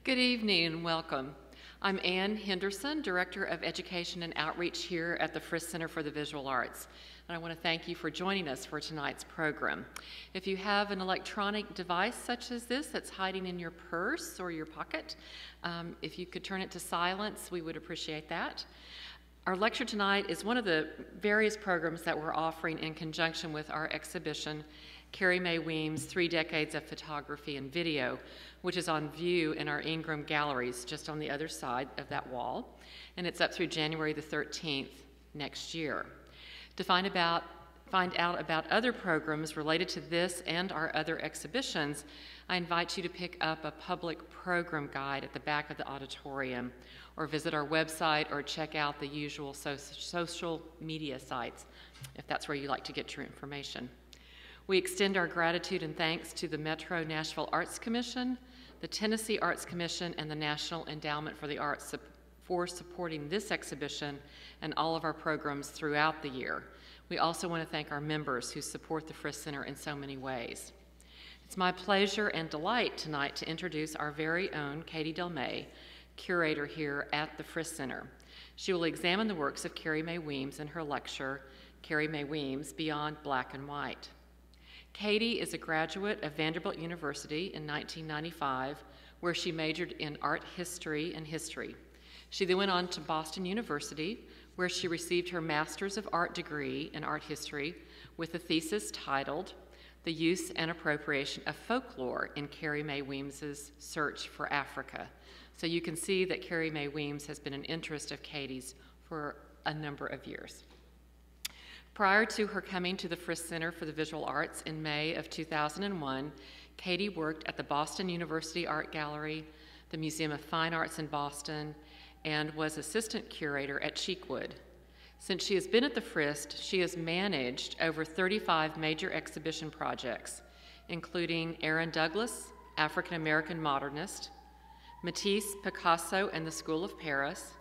Good evening and welcome. I'm Ann Henderson, Director of Education and Outreach here at the Frist Center for the Visual Arts. And I want to thank you for joining us for tonight's program. If you have an electronic device such as this that's hiding in your purse or your pocket, if you could turn it to silence, we would appreciate that. Our lecture tonight is one of the various programs that we're offering in conjunction with our exhibition, Carrie Mae Weems, 3 Decades of Photography and Video, which is on view in our Ingram galleries just on the other side of that wall. And it's up through January the 13th next year. To find out about other programs related to this and our other exhibitions, I invite you to pick up a public program guide at the back of the auditorium, or visit our website, or check out the usual social media sites, if that's where you like to get your information. We extend our gratitude and thanks to the Metro Nashville Arts Commission, the Tennessee Arts Commission, and the National Endowment for the Arts for supporting this exhibition and all of our programs throughout the year. We also want to thank our members who support the Frist Center in so many ways. It's my pleasure and delight tonight to introduce our very own Katie Delmez, curator here at the Frist Center. She will examine the works of Carrie Mae Weems in her lecture, Carrie Mae Weems, Beyond Black and White. Katie is a graduate of Vanderbilt University in 1995, where she majored in art history and history. She then went on to Boston University, where she received her Master's of Art degree in art history with a thesis titled The Use and Appropriation of Folklore in Carrie Mae Weems's Search for Africa. So you can see that Carrie Mae Weems has been an interest of Katie's for a number of years. Prior to her coming to the Frist Center for the Visual Arts in May of 2001, Katie worked at the Boston University Art Gallery, the Museum of Fine Arts in Boston, and was assistant curator at Cheekwood. Since she has been at the Frist, she has managed over 35 major exhibition projects, including Aaron Douglas, African American Modernist, Matisse, Picasso, and the School of Paris,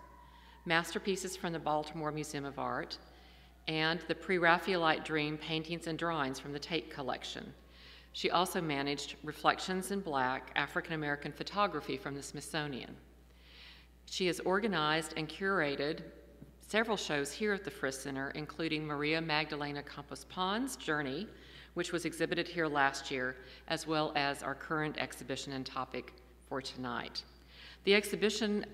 masterpieces from the Baltimore Museum of Art, and the Pre-Raphaelite Dream paintings and drawings from the Tate collection. She also managed Reflections in Black, African American photography from the Smithsonian. She has organized and curated several shows here at the Frist Center, including Maria Magdalena Campos Pon's Journey, which was exhibited here last year, as well as our current exhibition and topic for tonight. The exhibition,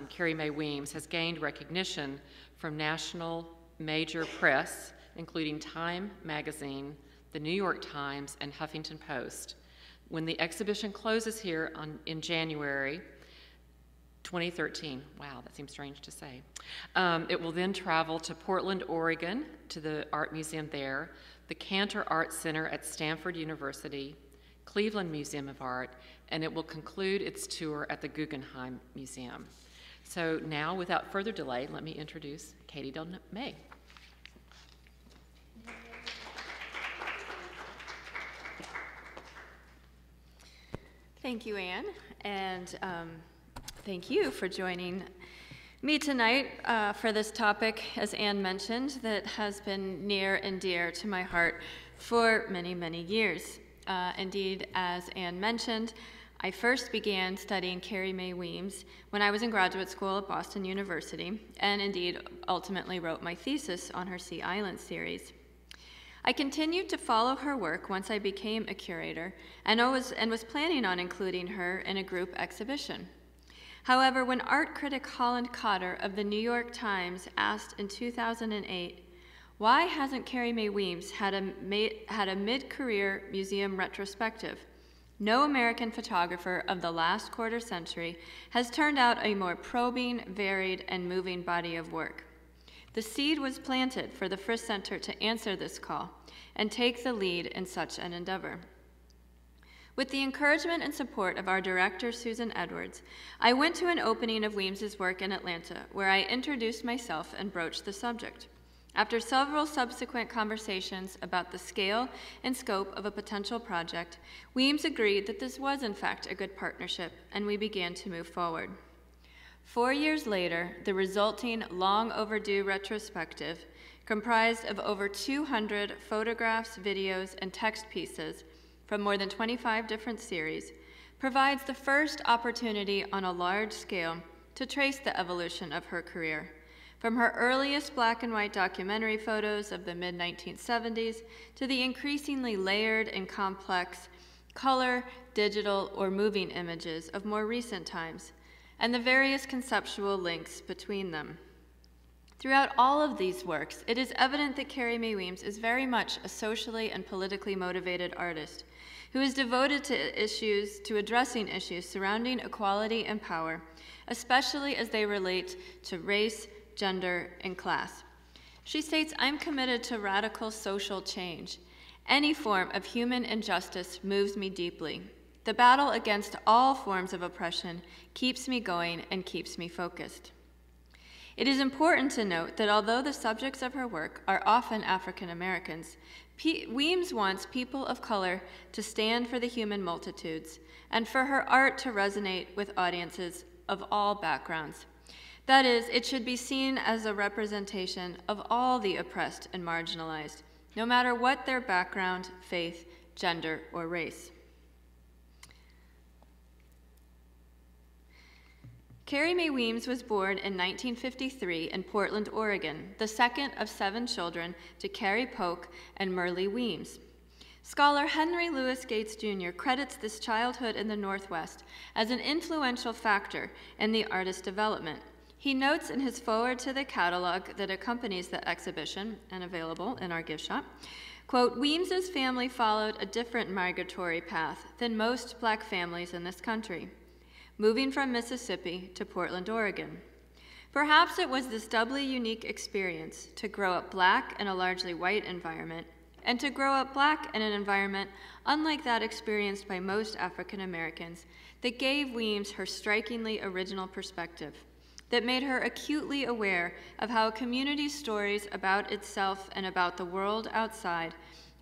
Carrie Mae Weems, has gained recognition from national major press, including Time Magazine, the New York Times, and Huffington Post. When the exhibition closes here in January 2013, wow, that seems strange to say, it will then travel to Portland, Oregon, to the art museum there, the Cantor Art Center at Stanford University, Cleveland Museum of Art, and it will conclude its tour at the Guggenheim Museum. So now, without further delay, let me introduce Katie Delmez. Thank you, Anne, and thank you for joining me tonight for this topic, as Anne mentioned, that has been near and dear to my heart for many, many years. Indeed, as Anne mentioned, I first began studying Carrie Mae Weems when I was in graduate school at Boston University, and indeed ultimately wrote my thesis on her Sea Island series. I continued to follow her work once I became a curator, and was planning on including her in a group exhibition. However, when art critic Holland Cotter of the New York Times asked in 2008, why hasn't Carrie Mae Weems had a mid-career museum retrospective? No American photographer of the last quarter century has turned out a more probing, varied, and moving body of work. The seed was planted for the Frist Center to answer this call and take the lead in such an endeavor. With the encouragement and support of our director, Susan Edwards, I went to an opening of Weems's work in Atlanta, where I introduced myself and broached the subject. After several subsequent conversations about the scale and scope of a potential project, Weems agreed that this was in fact a good partnership, and we began to move forward. 4 years later, the resulting long overdue retrospective, comprised of over 200 photographs, videos, and text pieces from more than 25 different series, provides the first opportunity on a large scale to trace the evolution of her career, from her earliest black and white documentary photos of the mid-1970s to the increasingly layered and complex color, digital, or moving images of more recent times, and the various conceptual links between them. Throughout all of these works, it is evident that Carrie Mae Weems is very much a socially and politically motivated artist who is devoted to addressing issues surrounding equality and power, especially as they relate to race, gender, and class. She states, "I'm committed to radical social change. Any form of human injustice moves me deeply. The battle against all forms of oppression keeps me going and keeps me focused." It is important to note that although the subjects of her work are often African Americans, Weems wants people of color to stand for the human multitudes and for her art to resonate with audiences of all backgrounds. That is, it should be seen as a representation of all the oppressed and marginalized, no matter what their background, faith, gender, or race. Carrie Mae Weems was born in 1953 in Portland, Oregon, the second of 7 children to Carrie Polk and Merle Weems. Scholar Henry Louis Gates Jr. credits this childhood in the Northwest as an influential factor in the artist's development. He notes in his foreword to the catalog that accompanies the exhibition and available in our gift shop, quote, "Weems's family followed a different migratory path than most black families in this country, moving from Mississippi to Portland, Oregon. Perhaps it was this doubly unique experience to grow up black in a largely white environment and to grow up black in an environment unlike that experienced by most African Americans that gave Weems her strikingly original perspective, that made her acutely aware of how a community's stories about itself and about the world outside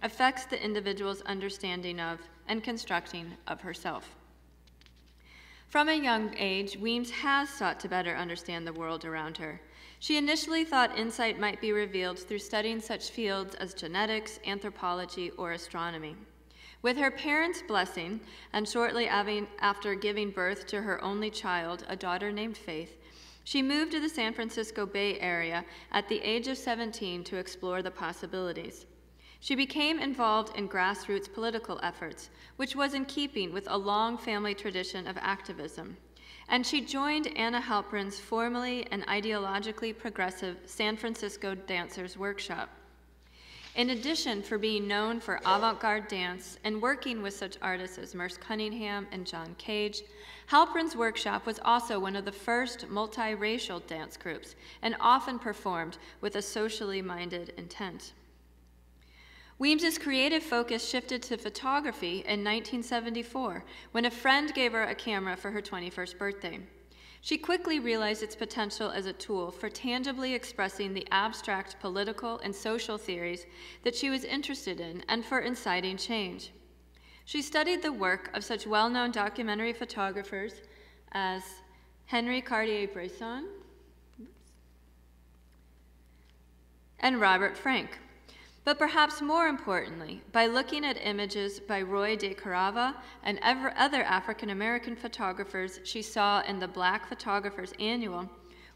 affects the individual's understanding of and constructing of herself." From a young age, Weems has sought to better understand the world around her. She initially thought insight might be revealed through studying such fields as genetics, anthropology, or astronomy. With her parents' blessing, and shortly after giving birth to her only child, a daughter named Faith, she moved to the San Francisco Bay Area at the age of 17 to explore the possibilities. She became involved in grassroots political efforts, which was in keeping with a long family tradition of activism. And she joined Anna Halprin's formally and ideologically progressive San Francisco Dancers Workshop. In addition for being known for avant-garde dance and working with such artists as Merce Cunningham and John Cage, Halprin's Workshop was also one of the first multiracial dance groups and often performed with a socially minded intent. Weems's creative focus shifted to photography in 1974 when a friend gave her a camera for her 21st birthday. She quickly realized its potential as a tool for tangibly expressing the abstract political and social theories that she was interested in and for inciting change. She studied the work of such well-known documentary photographers as Henry Cartier-Bresson and Robert Frank. But perhaps more importantly, by looking at images by Roy de Carava and other African-American photographers she saw in the Black Photographers Annual,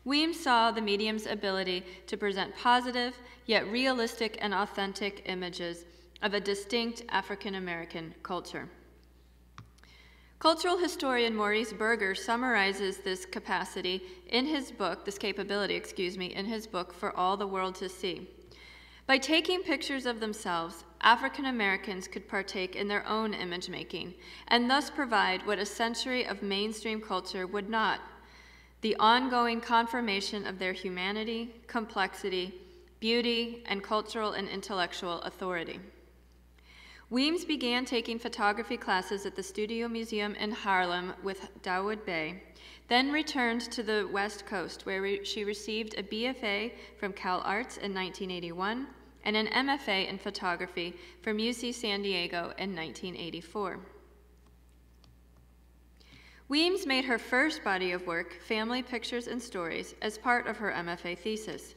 Weems saw the medium's ability to present positive, yet realistic and authentic images of a distinct African-American culture. Cultural historian Maurice Berger summarizes this capability in his book, For All the World to See. By taking pictures of themselves, African Americans could partake in their own image making and thus provide what a century of mainstream culture would not: the ongoing confirmation of their humanity, complexity, beauty, and cultural and intellectual authority. Weems began taking photography classes at the Studio Museum in Harlem with Dawood Bey, then returned to the West Coast, where she received a BFA from Cal Arts in 1981 and an MFA in photography from UC San Diego in 1984. Weems made her first body of work, Family Pictures and Stories, as part of her MFA thesis.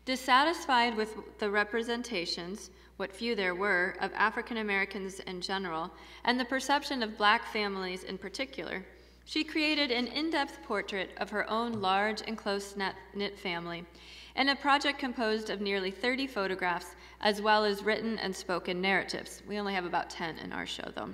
Dissatisfied with the representations, what few there were, of African Americans in general, and the perception of Black families in particular, she created an in-depth portrait of her own large and close-knit family in a project composed of nearly 30 photographs, as well as written and spoken narratives. We only have about 10 in our show, though.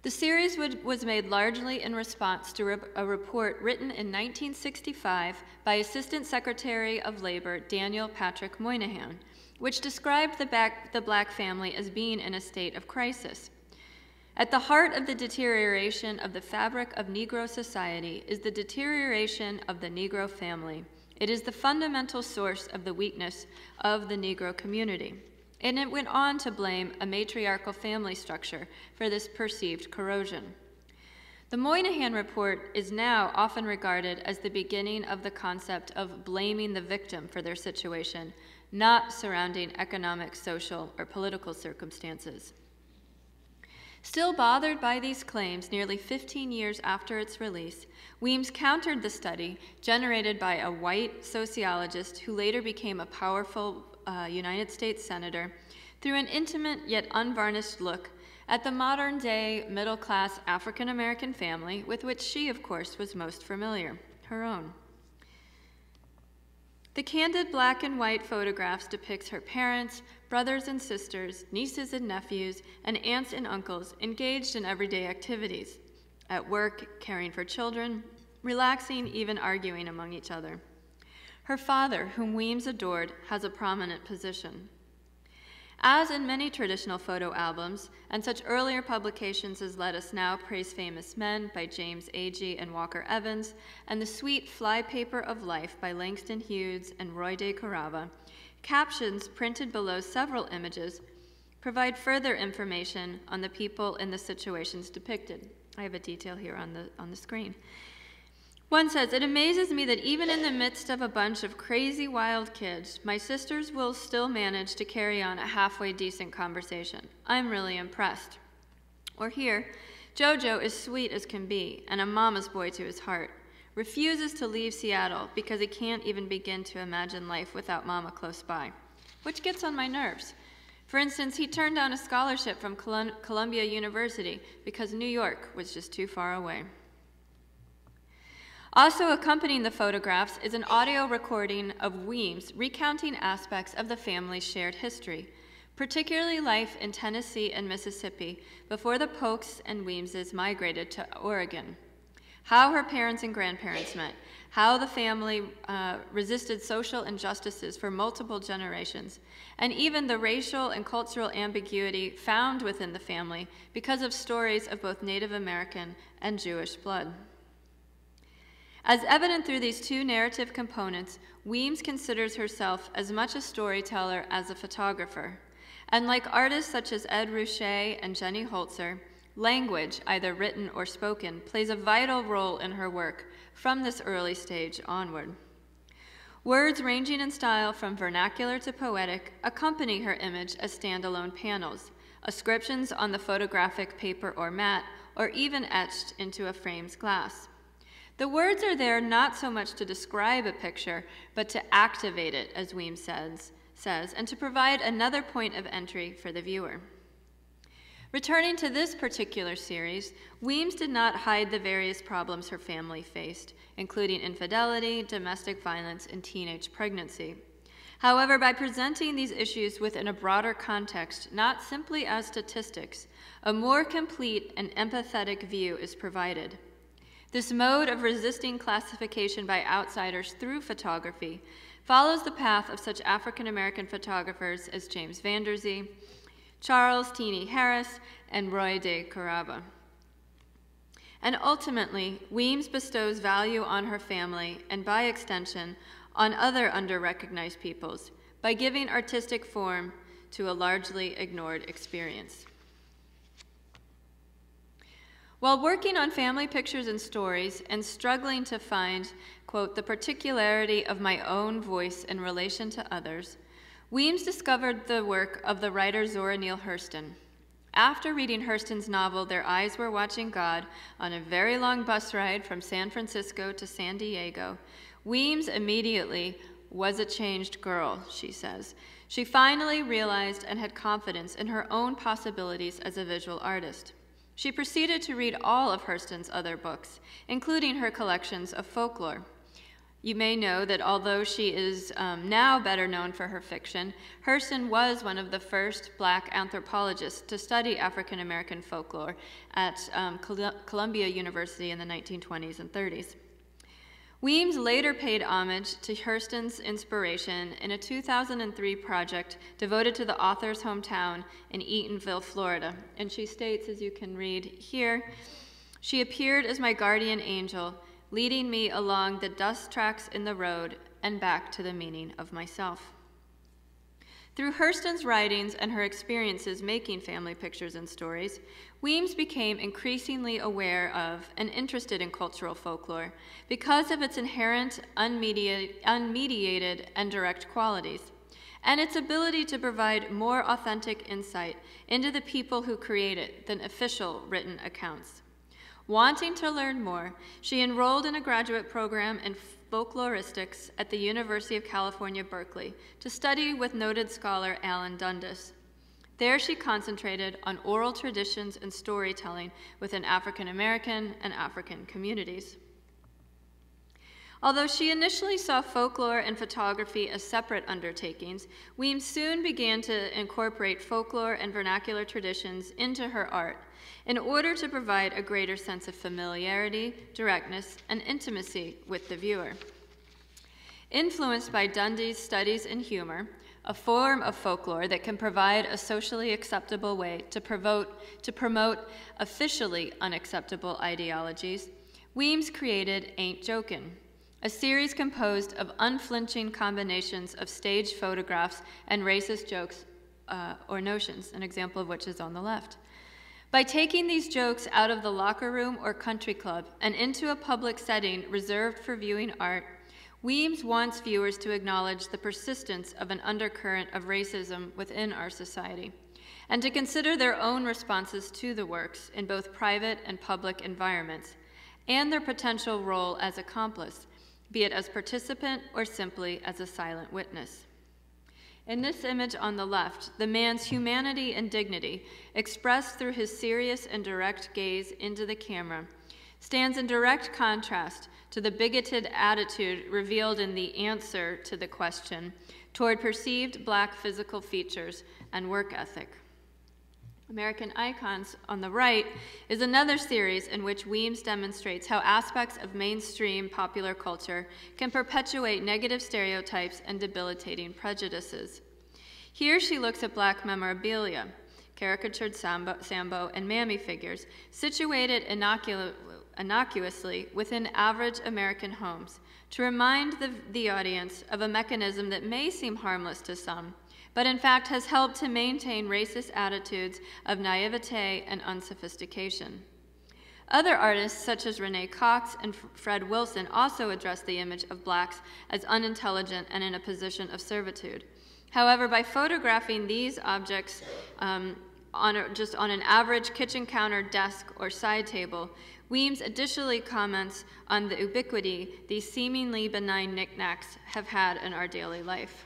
The series was made largely in response to a report written in 1965 by Assistant Secretary of Labor Daniel Patrick Moynihan, which described the Black family as being in a state of crisis. At the heart of the deterioration of the fabric of Negro society is the deterioration of the Negro family. It is the fundamental source of the weakness of the Negro community. And it went on to blame a matriarchal family structure for this perceived corrosion. The Moynihan Report is now often regarded as the beginning of the concept of blaming the victim for their situation, not surrounding economic, social, or political circumstances. Still bothered by these claims nearly 15 years after its release, Weems countered the study generated by a white sociologist who later became a powerful United States senator through an intimate yet unvarnished look at the modern-day middle-class African-American family with which she, of course, was most familiar, her own. The candid black and white photographs depicts her parents, brothers and sisters, nieces and nephews, and aunts and uncles engaged in everyday activities, at work, caring for children, relaxing, even arguing among each other. Her father, whom Weems adored, has a prominent position. As in many traditional photo albums, and such earlier publications as Let Us Now Praise Famous Men by James Agee and Walker Evans, and The Sweet Flypaper of Life by Langston Hughes and Roy de Carava, captions printed below several images provide further information on the people and the situations depicted. I have a detail here on the screen. One says, "It amazes me that even in the midst of a bunch of crazy wild kids, my sisters will still manage to carry on a halfway decent conversation. I'm really impressed." Or here, "Jojo is sweet as can be and a mama's boy to his heart. Refuses to leave Seattle because he can't even begin to imagine life without mama close by," which gets on my nerves. For instance, he turned down a scholarship from Columbia University because New York was just too far away. Also accompanying the photographs is an audio recording of Weems recounting aspects of the family's shared history, particularly life in Tennessee and Mississippi before the Polks and Weemses migrated to Oregon, how her parents and grandparents met, how the family resisted social injustices for multiple generations, and even the racial and cultural ambiguity found within the family because of stories of both Native American and Jewish blood. As evident through these two narrative components, Weems considers herself as much a storyteller as a photographer. And like artists such as Ed Ruscha and Jenny Holzer, language, either written or spoken, plays a vital role in her work from this early stage onward. Words ranging in style from vernacular to poetic accompany her image as standalone panels, ascriptions on the photographic paper or mat, or even etched into a frame's glass. The words are there not so much to describe a picture, but to activate it, as Weems says, and to provide another point of entry for the viewer. Returning to this particular series, Weems did not hide the various problems her family faced, including infidelity, domestic violence, and teenage pregnancy. However, by presenting these issues within a broader context, not simply as statistics, a more complete and empathetic view is provided. This mode of resisting classification by outsiders through photography follows the path of such African-American photographers as James Vanderzee, Charles Teeny Harris, and Roy de Carava. And ultimately, Weems bestows value on her family and, by extension, on other under-recognized peoples by giving artistic form to a largely ignored experience. While working on family pictures and stories and struggling to find, quote, the particularity of my own voice in relation to others, Weems discovered the work of the writer Zora Neale Hurston. After reading Hurston's novel, Their Eyes Were Watching God, on a very long bus ride from San Francisco to San Diego, Weems immediately was a changed girl, she says. She finally realized and had confidence in her own possibilities as a visual artist. She proceeded to read all of Hurston's other books, including her collections of folklore. You may know that although she is now better known for her fiction, Hurston was one of the first Black anthropologists to study African American folklore at Columbia University in the 1920s and 30s. Weems later paid homage to Hurston's inspiration in a 2003 project devoted to the author's hometown in Eatonville, Florida. And she states, as you can read here, "She appeared as my guardian angel, leading me along the dust tracks in the road and back to the meaning of myself." Through Hurston's writings and her experiences making family pictures and stories, Weems became increasingly aware of and interested in cultural folklore because of its inherent, unmediated, and direct qualities, and its ability to provide more authentic insight into the people who create it than official written accounts. Wanting to learn more, she enrolled in a graduate program in folkloristics at the University of California, Berkeley, to study with noted scholar Alan Dundas. There she concentrated on oral traditions and storytelling within African American and African communities. Although she initially saw folklore and photography as separate undertakings, Weems soon began to incorporate folklore and vernacular traditions into her art in order to provide a greater sense of familiarity, directness, and intimacy with the viewer. Influenced by Dundas' studies in humor, a form of folklore that can provide a socially acceptable way to promote officially unacceptable ideologies, Weems created Ain't Jokin', a series composed of unflinching combinations of staged photographs and racist jokes or notions, an example of which is on the left. By taking these jokes out of the locker room or country club and into a public setting reserved for viewing art, Weems wants viewers to acknowledge the persistence of an undercurrent of racism within our society, and to consider their own responses to the works in both private and public environments, and their potential role as accomplice, be it as participant or simply as a silent witness. In this image on the left, the man's humanity and dignity, expressed through his serious and direct gaze into the camera, stands in direct contrast to the bigoted attitude revealed in the answer to the question toward perceived Black physical features and work ethic. American Icons on the right is another series in which Weems demonstrates how aspects of mainstream popular culture can perpetuate negative stereotypes and debilitating prejudices. Here she looks at Black memorabilia, caricatured Sambo and Mammy figures, situated innocuously within average American homes, to remind the audience of a mechanism that may seem harmless to some, but in fact has helped to maintain racist attitudes of naivete and unsophistication. Other artists, such as Renee Cox and Fred Wilson, also address the image of Blacks as unintelligent and in a position of servitude. However, by photographing these objects just on an average kitchen counter, desk, or side table, Weems additionally comments on the ubiquity these seemingly benign knickknacks have had in our daily life.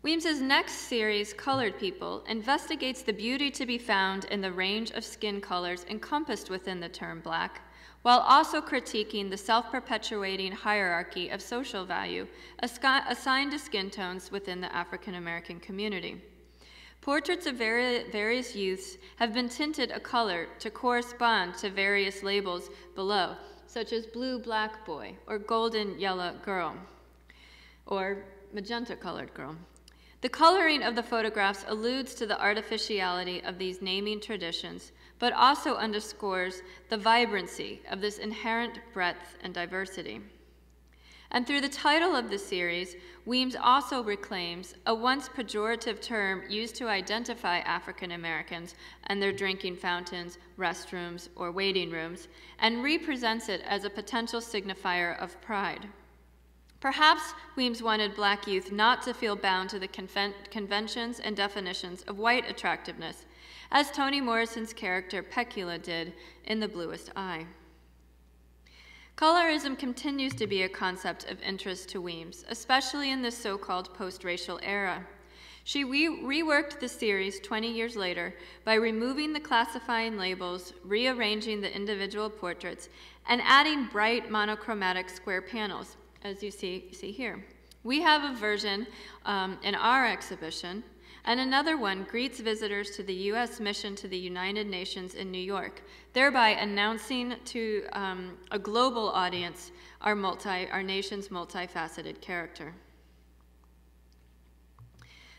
Weems's next series, Colored People, investigates the beauty to be found in the range of skin colors encompassed within the term Black, while also critiquing the self-perpetuating hierarchy of social value assigned to skin tones within the African American community. Portraits of various youths have been tinted a color to correspond to various labels below, such as blue black boy, or golden yellow girl, or magenta colored girl. The coloring of the photographs alludes to the artificiality of these naming traditions, but also underscores the vibrancy of this inherent breadth and diversity. And through the title of the series, Weems also reclaims a once pejorative term used to identify African Americans and their drinking fountains, restrooms, or waiting rooms, and represents it as a potential signifier of pride. Perhaps Weems wanted Black youth not to feel bound to the conventions and definitions of white attractiveness, as Toni Morrison's character Pecula did in The Bluest Eye. Colorism continues to be a concept of interest to Weems, especially in this so-called post-racial era. She reworked the series 20 years later by removing the classifying labels, rearranging the individual portraits, and adding bright monochromatic square panels, as you see here. We have a version in our exhibition, and another one greets visitors to the U.S. mission to the United Nations in New York, thereby announcing to a global audience our nation's multifaceted character.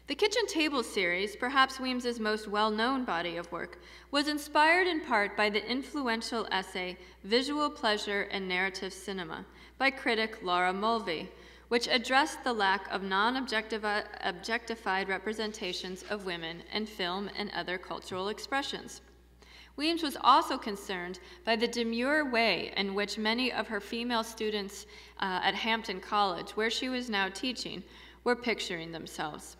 The Kitchen Table series, perhaps Weems's most well-known body of work, was inspired in part by the influential essay Visual Pleasure and Narrative Cinema by critic Laura Mulvey, which addressed the lack of non-objectified representations of women in film and other cultural expressions. Weems was also concerned by the demure way in which many of her female students at Hampton College, where she was now teaching, were picturing themselves.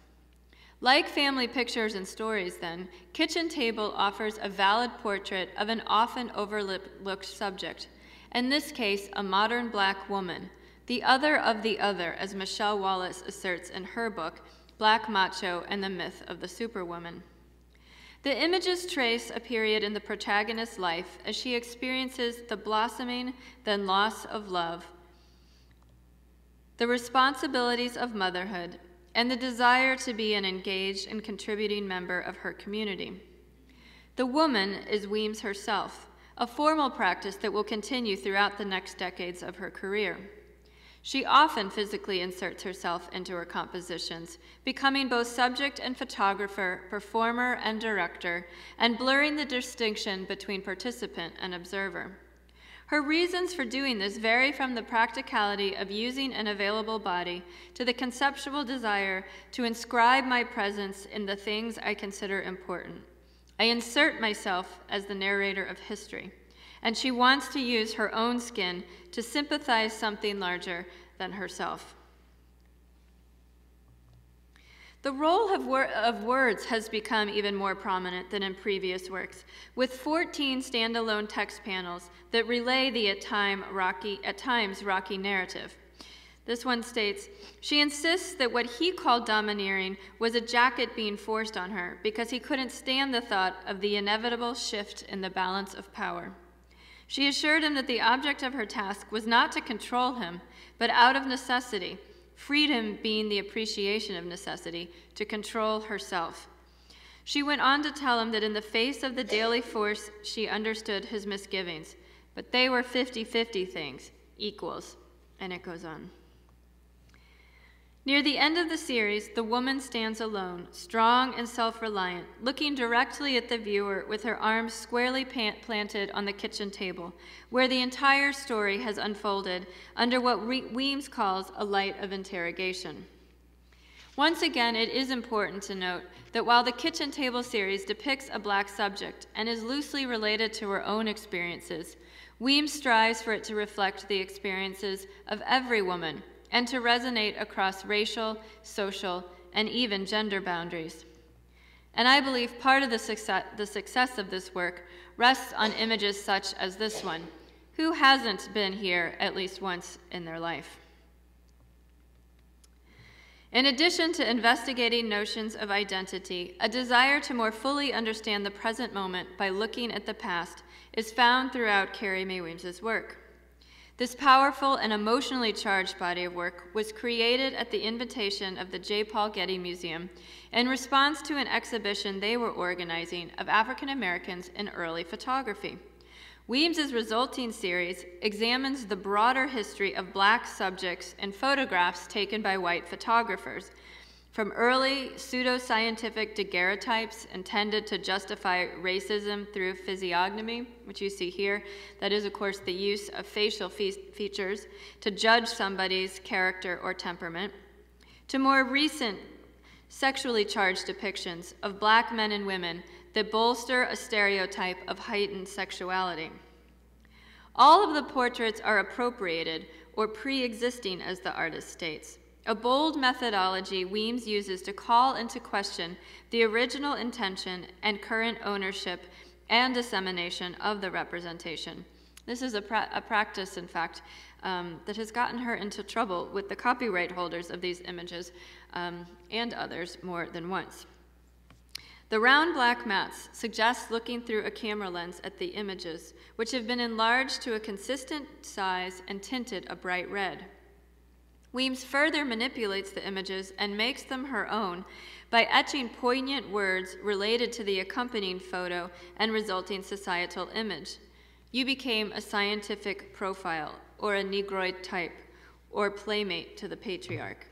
Like Family Pictures and Stories, then, Kitchen Table offers a valid portrait of an often overlooked subject, in this case, a modern Black woman, the other of the other, as Michelle Wallace asserts in her book, Black Macho and the Myth of the Superwoman. The images trace a period in the protagonist's life as she experiences the blossoming, then loss of love, the responsibilities of motherhood, and the desire to be an engaged and contributing member of her community. The woman is Weems herself, a formal practice that will continue throughout the next decades of her career. She often physically inserts herself into her compositions, becoming both subject and photographer, performer and director, and blurring the distinction between participant and observer. Her reasons for doing this vary from the practicality of using an available body to the conceptual desire to inscribe my presence in the things I consider important. I insert myself as the narrator of history, and she wants to use her own skin to sympathize something larger than herself. The role of words has become even more prominent than in previous works, with 14 standalone text panels that relay the at times rocky narrative. This one states, she insists that what he called domineering was a jacket being forced on her because he couldn't stand the thought of the inevitable shift in the balance of power. She assured him that the object of her task was not to control him, but out of necessity, freedom being the appreciation of necessity, to control herself. She went on to tell him that in the face of the daily force, she understood his misgivings, but they were 50-50 things, equals, and it goes on. Near the end of the series, the woman stands alone, strong and self-reliant, looking directly at the viewer with her arms squarely planted on the kitchen table, where the entire story has unfolded under what Weems calls a light of interrogation. Once again, it is important to note that while the Kitchen Table series depicts a Black subject and is loosely related to her own experiences, Weems strives for it to reflect the experiences of every woman, and to resonate across racial, social, and even gender boundaries. And I believe part of the success of this work rests on images such as this one. Who hasn't been here at least once in their life? In addition to investigating notions of identity, a desire to more fully understand the present moment by looking at the past is found throughout Carrie Mae Weems' work. This powerful and emotionally charged body of work was created at the invitation of the J. Paul Getty Museum in response to an exhibition they were organizing of African Americans in early photography. Weems's resulting series examines the broader history of Black subjects in photographs taken by white photographers, from early pseudoscientific daguerreotypes intended to justify racism through physiognomy, which you see here. That is, of course, the use of facial features to judge somebody's character or temperament, to more recent sexually charged depictions of Black men and women that bolster a stereotype of heightened sexuality. All of the portraits are appropriated or pre-existing, as the artist states. A bold methodology Weems uses to call into question the original intention and current ownership and dissemination of the representation, This is a practice, in fact, that has gotten her into trouble with the copyright holders of these images and others more than once. The round black mats suggest looking through a camera lens at the images, which have been enlarged to a consistent size and tinted a bright red. Weems further manipulates the images and makes them her own by etching poignant words related to the accompanying photo and resulting societal image. You became a scientific profile, or a Negroid type, or playmate to the patriarch.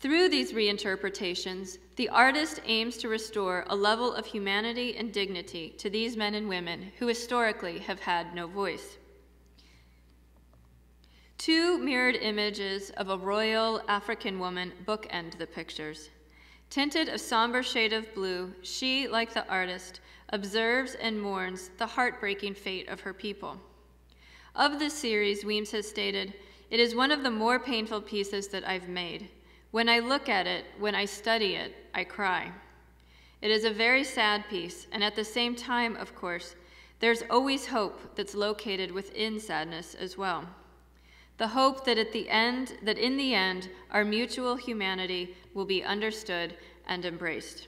Through these reinterpretations, the artist aims to restore a level of humanity and dignity to these men and women who historically have had no voice. Two mirrored images of a royal African woman bookend the pictures. Tinted a somber shade of blue, she, like the artist, observes and mourns the heartbreaking fate of her people. Of this series, Weems has stated, "It is one of the more painful pieces that I've made. When I look at it, when I study it, I cry. It is a very sad piece, and at the same time, of course, there's always hope that's located within sadness as well. The hope that in the end, our mutual humanity will be understood and embraced."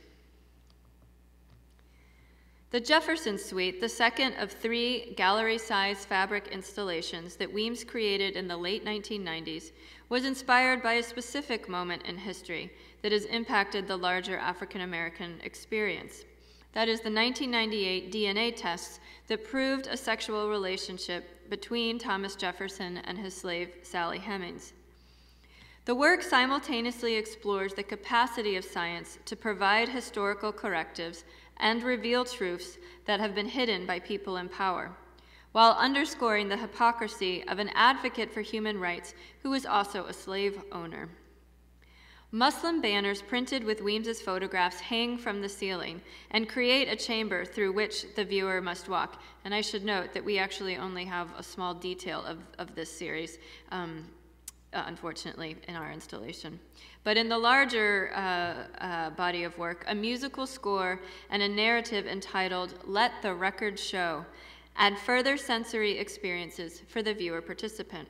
The Jefferson Suite, the second of 3 gallery-size fabric installations that Weems created in the late 1990s, was inspired by a specific moment in history that has impacted the larger African-American experience. That is the 1998 DNA tests that proved a sexual relationship between Thomas Jefferson and his slave, Sally Hemings. The work simultaneously explores the capacity of science to provide historical correctives and reveal truths that have been hidden by people in power, while underscoring the hypocrisy of an advocate for human rights who was also a slave owner. Muslim banners printed with Weems's photographs hang from the ceiling and create a chamber through which the viewer must walk. And I should note that we actually only have a small detail of this series, unfortunately, in our installation. But in the larger body of work, a musical score and a narrative entitled "Let the Record Show" add further sensory experiences for the viewer participant.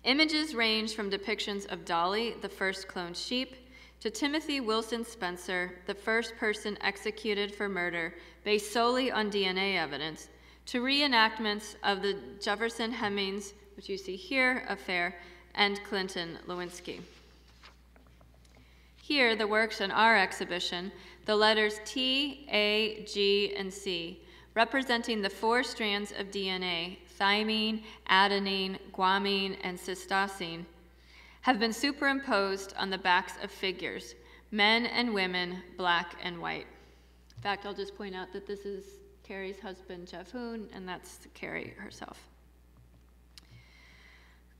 Images range from depictions of Dolly, the first cloned sheep, to Timothy Wilson Spencer, the first person executed for murder based solely on DNA evidence, to reenactments of the Jefferson Hemings, which you see here, affair, and Clinton Lewinsky. Here, the works in our exhibition, the letters T, A, G, and C, representing the 4 strands of DNA, thymine, adenine, guanine, and cytosine, have been superimposed on the backs of figures, men and women, black and white. In fact, I'll just point out that this is Carrie's husband, Jeff Hoon, and that's Carrie herself.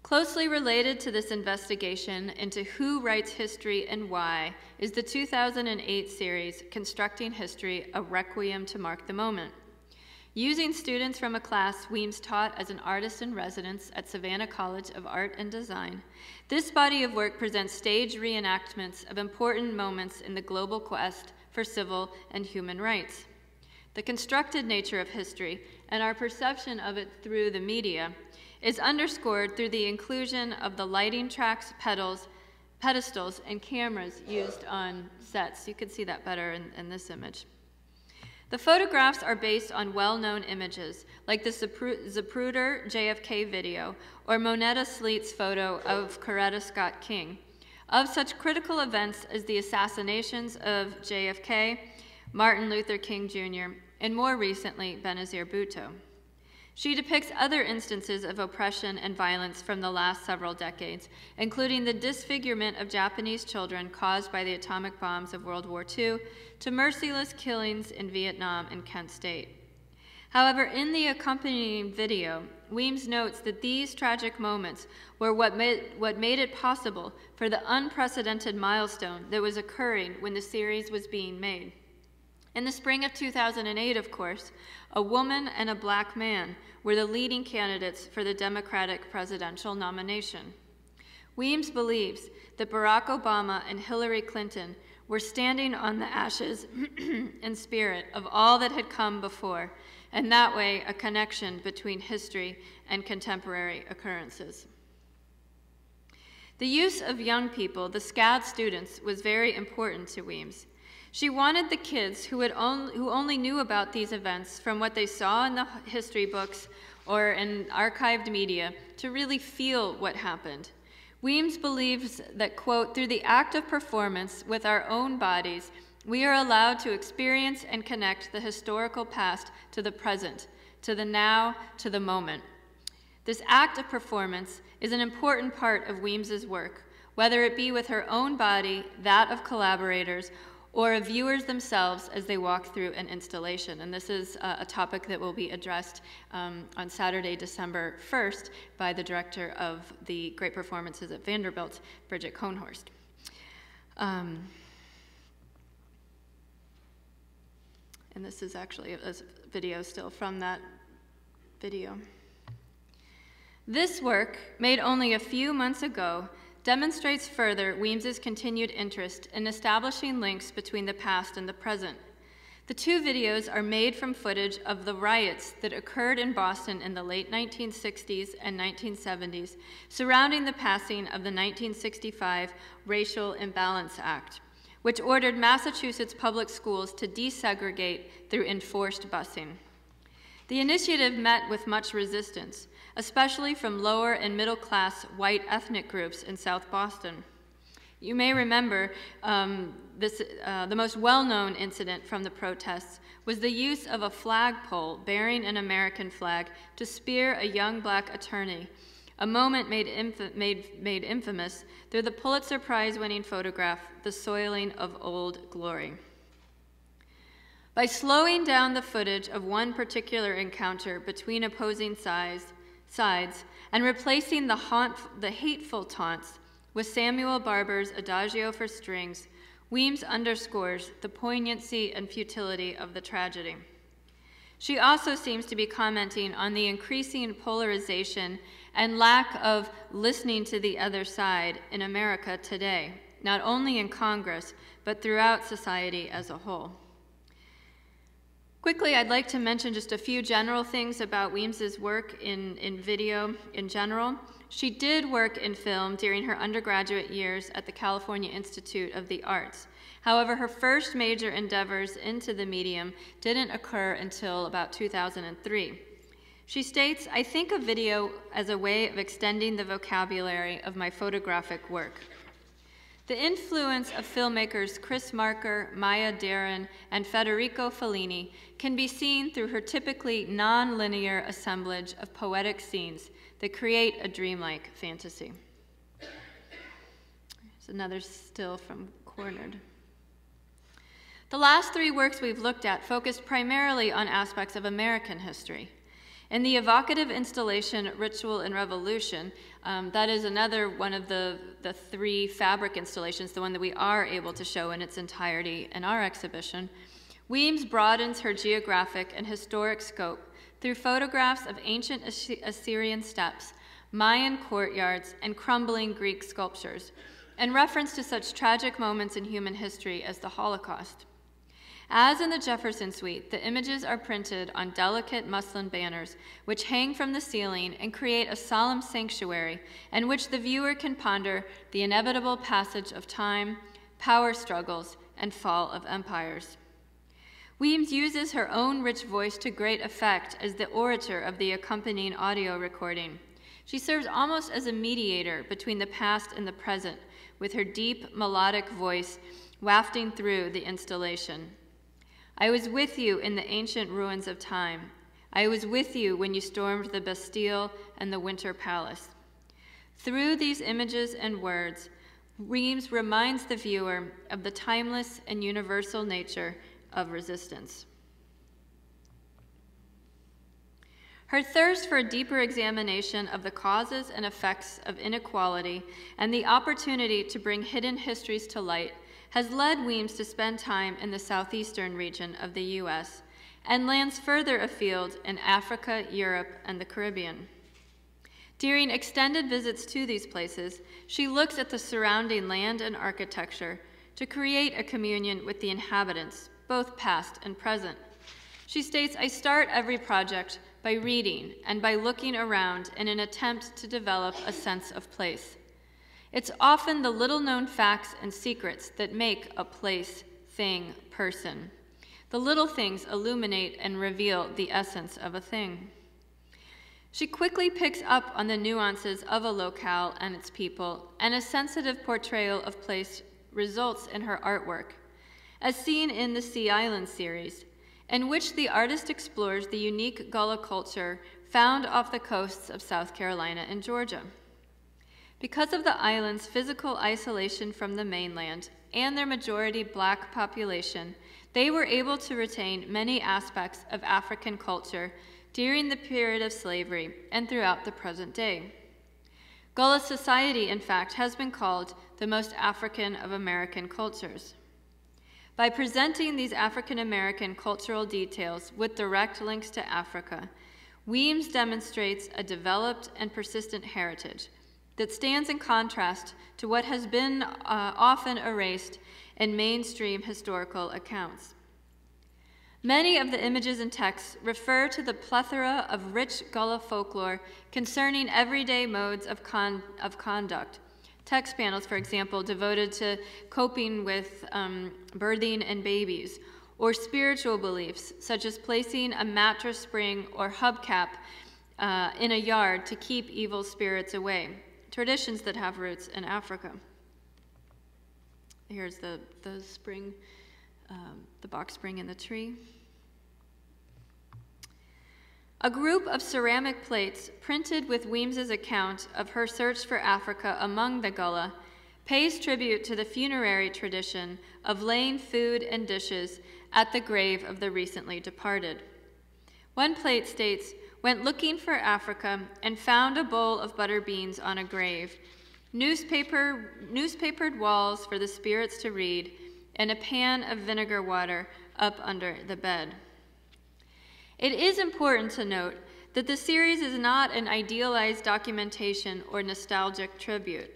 Closely related to this investigation into who writes history and why is the 2008 series, Constructing History, A Requiem to Mark the Moment. Using students from a class Weems taught as an artist in residence at Savannah College of Art and Design, this body of work presents staged reenactments of important moments in the global quest for civil and human rights. The constructed nature of history and our perception of it through the media is underscored through the inclusion of the lighting tracks, pedestals, and cameras used on sets. You can see that better in this image. The photographs are based on well-known images, like the Zapruder JFK video or Moneta Sleet's photo of Coretta Scott King, of such critical events as the assassinations of JFK, Martin Luther King Jr., and more recently, Benazir Bhutto. She depicts other instances of oppression and violence from the last several decades, including the disfigurement of Japanese children caused by the atomic bombs of World War II, to merciless killings in Vietnam and Kent State. However, in the accompanying video, Weems notes that these tragic moments were what made it possible for the unprecedented milestone that was occurring when the series was being made. In the spring of 2008, of course, a woman and a black man were the leading candidates for the Democratic presidential nomination. Weems believes that Barack Obama and Hillary Clinton were standing on the ashes and spirit of all that had come before, and that way a connection between history and contemporary occurrences. The use of young people, the SCAD students, was very important to Weems. She wanted the kids who only knew about these events from what they saw in the history books or in archived media to really feel what happened. Weems believes that, quote, through the act of performance with our own bodies, we are allowed to experience and connect the historical past to the present, to the now, to the moment. This act of performance is an important part of Weems's work, whether it be with her own body, that of collaborators, or of viewers themselves as they walk through an installation. And this is a topic that will be addressed on Saturday, December 1st by the director of the Great Performances at Vanderbilt, Bridget Cohnhorst. And this is actually a video still from that video. This work, made only a few months ago, demonstrates further Weems's continued interest in establishing links between the past and the present. The two videos are made from footage of the riots that occurred in Boston in the late 1960s and 1970s, surrounding the passing of the 1965 Racial Imbalance Act, which ordered Massachusetts public schools to desegregate through enforced busing. The initiative met with much resistance, especially from lower and middle-class white ethnic groups in South Boston. You may remember the most well-known incident from the protests was the use of a flagpole bearing an American flag to spear a young black attorney, a moment made infamous through the Pulitzer Prize-winning photograph, The Soiling of Old Glory. By slowing down the footage of one particular encounter between opposing sides and replacing the hateful taunts with Samuel Barber's Adagio for strings, Weems underscores the poignancy and futility of the tragedy. She also seems to be commenting on the increasing polarization and lack of listening to the other side in America today, not only in Congress, but throughout society as a whole. Quickly, I'd like to mention just a few general things about Weems's work in video in general. She did work in film during her undergraduate years at the California Institute of the Arts. However, her first major endeavors into the medium didn't occur until about 2003. She states, "I think of video as a way of extending the vocabulary of my photographic work." The influence of filmmakers Chris Marker, Maya Deren, and Federico Fellini can be seen through her typically non-linear assemblage of poetic scenes that create a dreamlike fantasy. Here's another still from Cornered. The last three works we've looked at focused primarily on aspects of American history. In the evocative installation, Ritual and Revolution, that is another one of the three fabric installations, the one that we are able to show in its entirety in our exhibition, Weems broadens her geographic and historic scope through photographs of ancient Assyrian steppes, Mayan courtyards, and crumbling Greek sculptures, in reference to such tragic moments in human history as the Holocaust. As in the Jefferson Suite, the images are printed on delicate muslin banners, which hang from the ceiling and create a solemn sanctuary in which the viewer can ponder the inevitable passage of time, power struggles, and fall of empires. Weems uses her own rich voice to great effect as the orator of the accompanying audio recording. She serves almost as a mediator between the past and the present, with her deep, melodic voice wafting through the installation. I was with you in the ancient ruins of time. I was with you when you stormed the Bastille and the Winter Palace. Through these images and words, Weems reminds the viewer of the timeless and universal nature of resistance. Her thirst for a deeper examination of the causes and effects of inequality and the opportunity to bring hidden histories to light has led Weems to spend time in the southeastern region of the U.S. and lands further afield in Africa, Europe, and the Caribbean. During extended visits to these places, she looks at the surrounding land and architecture to create a communion with the inhabitants, both past and present. She states, "I start every project by reading and by looking around in an attempt to develop a sense of place. It's often the little-known facts and secrets that make a place, thing, person. The little things illuminate and reveal the essence of a thing." She quickly picks up on the nuances of a locale and its people, and a sensitive portrayal of place results in her artwork, as seen in the Sea Island series, in which the artist explores the unique Gullah culture found off the coasts of South Carolina and Georgia. Because of the island's physical isolation from the mainland and their majority black population, they were able to retain many aspects of African culture during the period of slavery and throughout the present day. Gullah society, in fact, has been called the most African of American cultures. By presenting these African American cultural details with direct links to Africa, Weems demonstrates a developed and persistent heritage that stands in contrast to what has been often erased in mainstream historical accounts. Many of the images and texts refer to the plethora of rich Gullah folklore concerning everyday modes of conduct. Text panels, for example, devoted to coping with birthing and babies, or spiritual beliefs, such as placing a mattress spring or hubcap in a yard to keep evil spirits away, traditions that have roots in Africa. Here's the spring, the box spring in the tree. A group of ceramic plates printed with Weems's account of her search for Africa among the Gullah pays tribute to the funerary tradition of laying food and dishes at the grave of the recently departed. One plate states, "Went looking for Africa and found a bowl of butter beans on a grave, newspapered walls for the spirits to read, and a pan of vinegar water up under the bed." It is important to note that the series is not an idealized documentation or nostalgic tribute.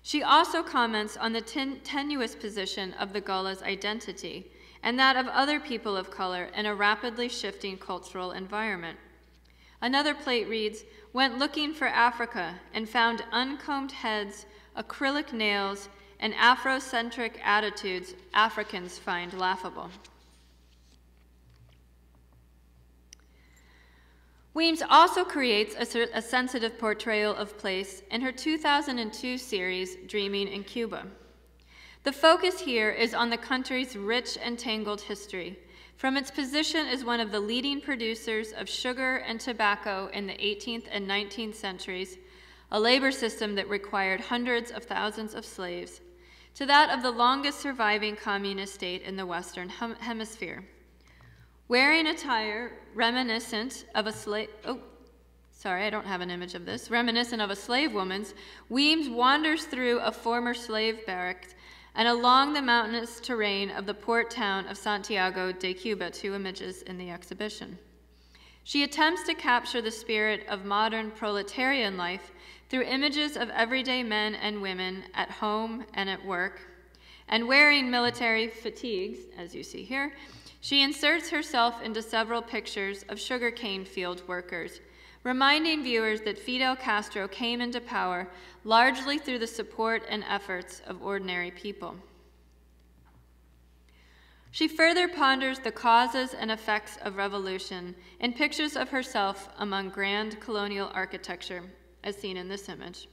She also comments on the tenuous position of the Gullah's identity and that of other people of color in a rapidly shifting cultural environment. Another plate reads, "Went looking for Africa and found uncombed heads, acrylic nails, and Afrocentric attitudes Africans find laughable." Weems also creates a sensitive portrayal of place in her 2002 series, Dreaming in Cuba. The focus here is on the country's rich and tangled history, from its position as one of the leading producers of sugar and tobacco in the 18th and 19th centuries, a labor system that required hundreds of thousands of slaves, to that of the longest surviving communist state in the Western Hemisphere. Wearing attire reminiscent of a slave, reminiscent of a slave woman's, Weems wanders through a former slave barracks and along the mountainous terrain of the port town of Santiago de Cuba, 2 images in the exhibition. She attempts to capture the spirit of modern proletarian life through images of everyday men and women at home and at work, and wearing military fatigues, as you see here. She inserts herself into several pictures of sugarcane field workers, reminding viewers that Fidel Castro came into power largely through the support and efforts of ordinary people. She further ponders the causes and effects of revolution in pictures of herself among grand colonial architecture, as seen in this image.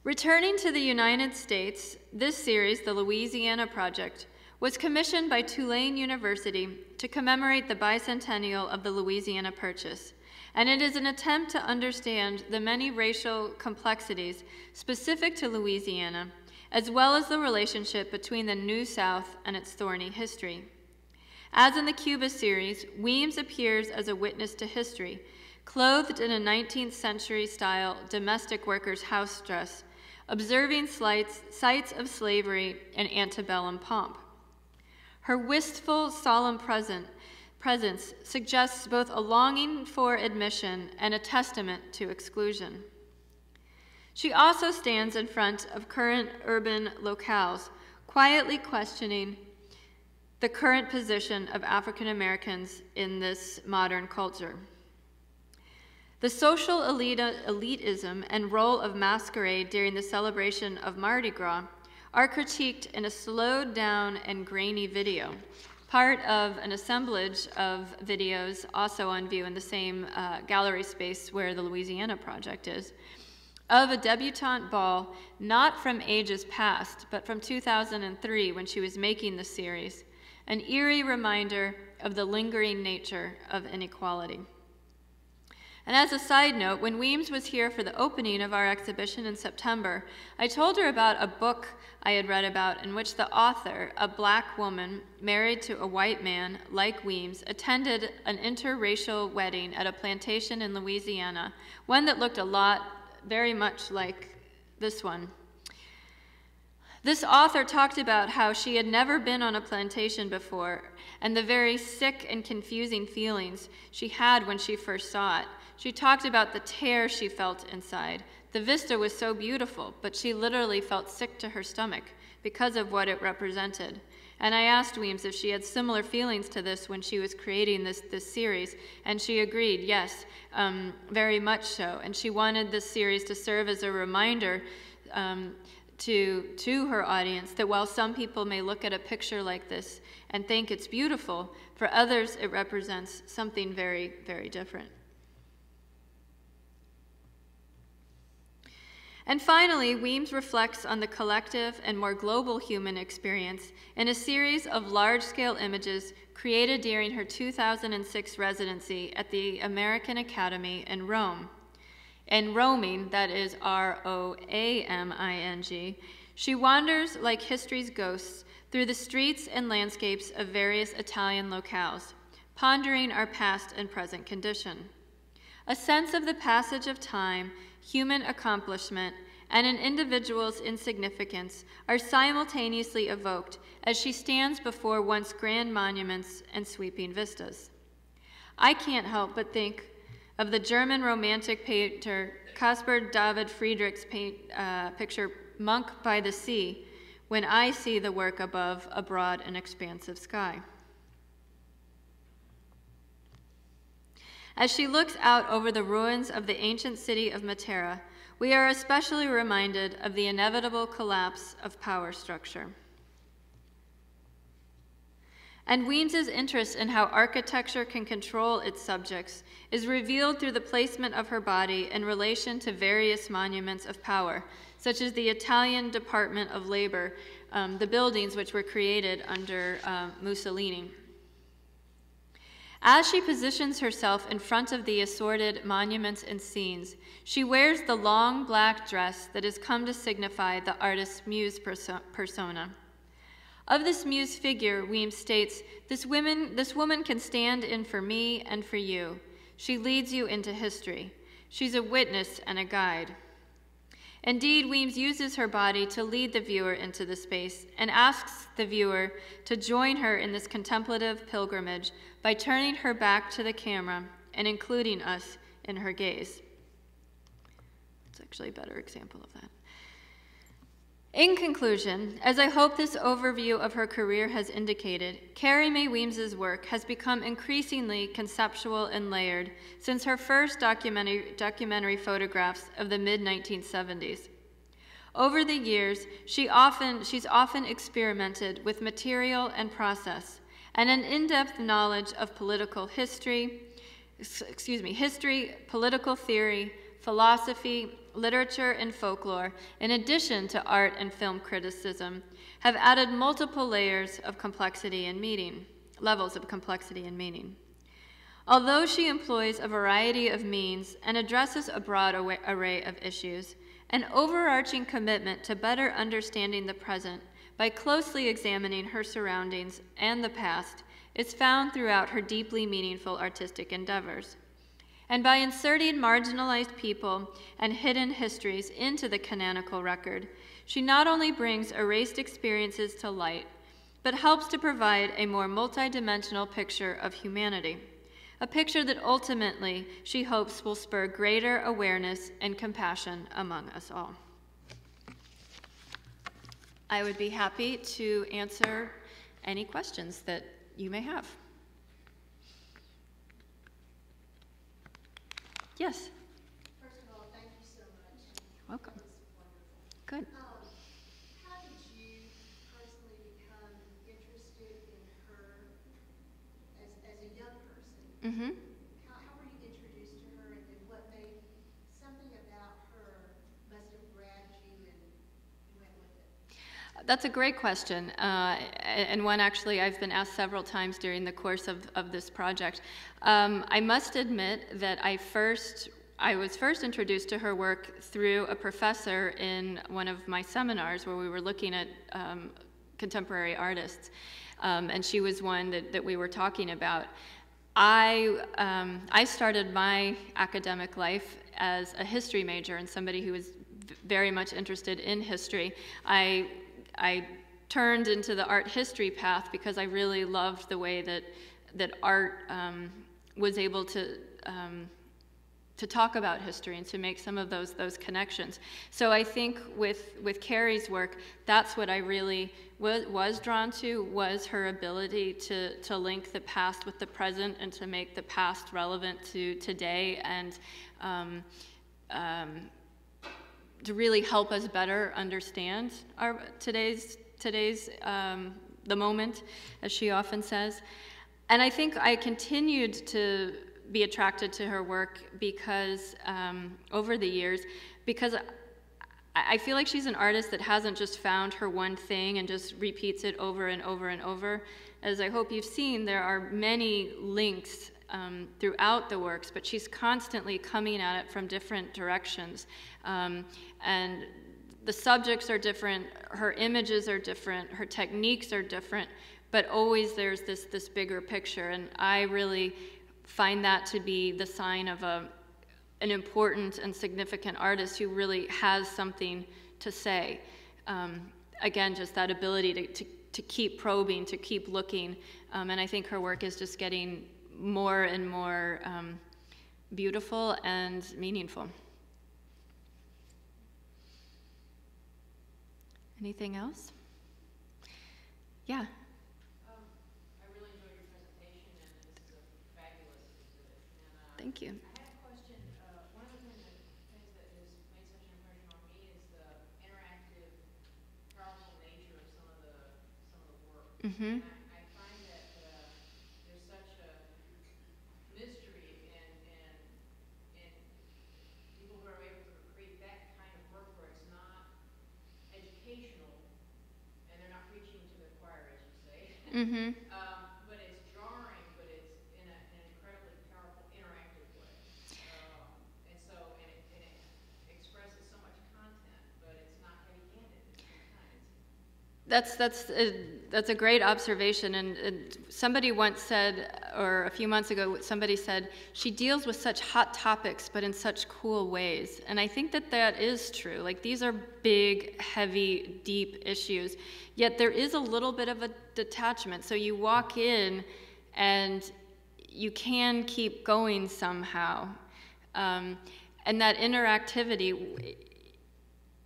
Returning to the United States, this series, the Louisiana Project, was commissioned by Tulane University to commemorate the bicentennial of the Louisiana Purchase, and it is an attempt to understand the many racial complexities specific to Louisiana, as well as the relationship between the New South and its thorny history. As in the Cuba series, Weems appears as a witness to history, clothed in a 19th century style domestic worker's house dress, observing sights of slavery and antebellum pomp. Her wistful, solemn presence suggests both a longing for admission and a testament to exclusion. She also stands in front of current urban locales, quietly questioning the current position of African Americans in this modern culture. The social elitism and role of masquerade during the celebration of Mardi Gras are critiqued in a slowed down and grainy video, part of an assemblage of videos also on view in the same gallery space where the Louisiana Project is, of a debutante ball not from ages past, but from 2003 when she was making the series, an eerie reminder of the lingering nature of inequality. And as a side note, when Weems was here for the opening of our exhibition in September, I told her about a book I had read about in which the author, a black woman married to a white man like Weems, attended an interracial wedding at a plantation in Louisiana, one that looked very much like this one. This author talked about how she had never been on a plantation before and the very sick and confusing feelings she had when she first saw it. She talked about the tear she felt inside. The vista was so beautiful, but she literally felt sick to her stomach because of what it represented. And I asked Weems if she had similar feelings to this when she was creating this series, and she agreed, yes, very much so. And she wanted this series to serve as a reminder to her audience that while some people may look at a picture like this and think it's beautiful, for others it represents something very, very different. And finally, Weems reflects on the collective and more global human experience in a series of large-scale images created during her 2006 residency at the American Academy in Rome. In roaming, that is R-O-A-M-I-N-G, she wanders like history's ghosts through the streets and landscapes of various Italian locales, pondering our past and present condition. A sense of the passage of time, human accomplishment, and an individual's insignificance are simultaneously evoked as she stands before once grand monuments and sweeping vistas. I can't help but think of the German romantic painter Caspar David Friedrich's picture Monk by the Sea when I see the work above a broad and expansive sky. As she looks out over the ruins of the ancient city of Matera, we are especially reminded of the inevitable collapse of power structure. And Weems's interest in how architecture can control its subjects is revealed through the placement of her body in relation to various monuments of power, such as the Italian Department of Labor, the buildings which were created under Mussolini. As she positions herself in front of the assorted monuments and scenes, she wears the long black dress that has come to signify the artist's muse persona. Of this muse figure, Weems states, this woman can stand in for me and for you. She leads you into history. She's a witness and a guide. Indeed, Weems uses her body to lead the viewer into the space and asks the viewer to join her in this contemplative pilgrimage by turning her back to the camera and including us in her gaze. It's actually a better example of that. In conclusion, as I hope this overview of her career has indicated, Carrie Mae Weems's work has become increasingly conceptual and layered since her first documentary photographs of the mid-1970s. Over the years, she's often experimented with material and process, and an in-depth knowledge of political history, political theory, philosophy, literature, and folklore, in addition to art and film criticism, have added multiple levels of complexity and meaning. Although she employs a variety of means and addresses a broad array of issues, an overarching commitment to better understanding the present by closely examining her surroundings and the past is found throughout her deeply meaningful artistic endeavors. And by inserting marginalized people and hidden histories into the canonical record, she not only brings erased experiences to light, but helps to provide a more multidimensional picture of humanity, a picture that ultimately she hopes will spur greater awareness and compassion among us all. I would be happy to answer any questions that you may have. Yes? First of all, thank you so much. Welcome. That was wonderful. Good. How did you personally become interested in her as a young person? Mm-hmm. How were you introduced to her, and then what made something about her must have grabbed you and you went with it? That's a great question, and one actually I've been asked several times during the course of this project. I must admit that I was first introduced to her work through a professor in one of my seminars where we were looking at contemporary artists, and she was one that we were talking about. I started my academic life as a history major and somebody who was very much interested in history. I turned into the art history path because I really loved the way that art was able to talk about history and to make some of those connections. So I think with Carrie's work, that's what I really was drawn to, was her ability to link the past with the present and to make the past relevant to today, and to really help us better understand today's the moment, as she often says. And I think I continued to be attracted to her work because over the years, because I feel like she's an artist that hasn't just found her one thing and just repeats it over and over and over. As I hope you've seen, there are many links throughout the works, but she's constantly coming at it from different directions. And the subjects are different, her images are different, her techniques are different, but always there's this bigger picture. And I really find that to be the sign of an important and significant artist who really has something to say. Again, just that ability to keep probing, to keep looking. And I think her work is just getting more and more beautiful and meaningful. Anything else? Yeah. I really enjoyed your presentation, and this is a fabulous exhibit. And, Thank you. I have a question. One of the things that has made such an impression on me is the interactive, powerful nature of some of the work. Mm-hmm. And I find that there's such a mystery in people who are able to create that kind of work where it's not educational and they're not preaching to the choir, as you say. Mm-hmm. But it's jarring, but it's in an incredibly powerful, interactive way. And it expresses so much content, but it's not heavy-handed at the same time. That's a great observation, and somebody once said, or a few months ago, somebody said, she deals with such hot topics, but in such cool ways. And I think that is true. Like, these are big, heavy, deep issues, yet there is a little bit of a detachment. So you walk in, and you can keep going somehow. And that interactivity,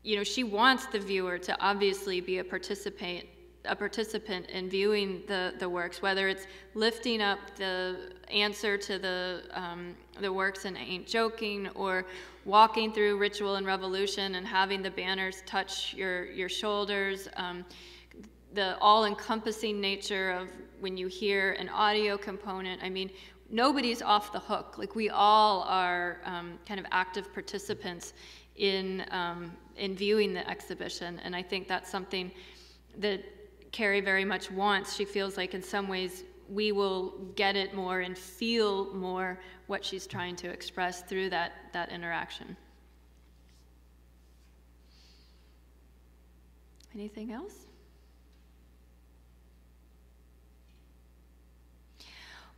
you know, she wants the viewer to obviously be a participant in viewing the works, whether it's lifting up the answer to the works in Ain't Joking, or walking through Ritual and Revolution and having the banners touch your shoulders, the all-encompassing nature of when you hear an audio component. I mean, nobody's off the hook. Like, we all are kind of active participants in viewing the exhibition, and I think that's something that Carrie very much wants. She feels like in some ways we will get it more and feel more what she's trying to express through that interaction. Anything else?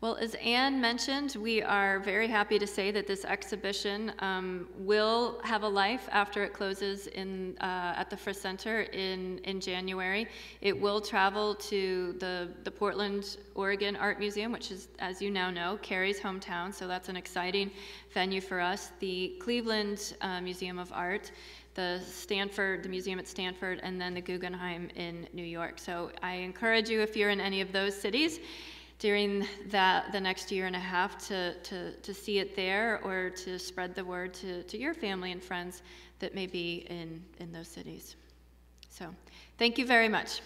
Well, as Anne mentioned, we are very happy to say that this exhibition will have a life after it closes at the Frisch Center in January. It will travel to the Portland, Oregon Art Museum, which is, as you now know, Carrie's hometown, so that's an exciting venue for us. The Cleveland Museum of Art, the museum at Stanford, and then the Guggenheim in New York. So I encourage you, if you're in any of those cities, during the next year and a half to see it there, or to spread the word to your family and friends that may be in those cities. So thank you very much.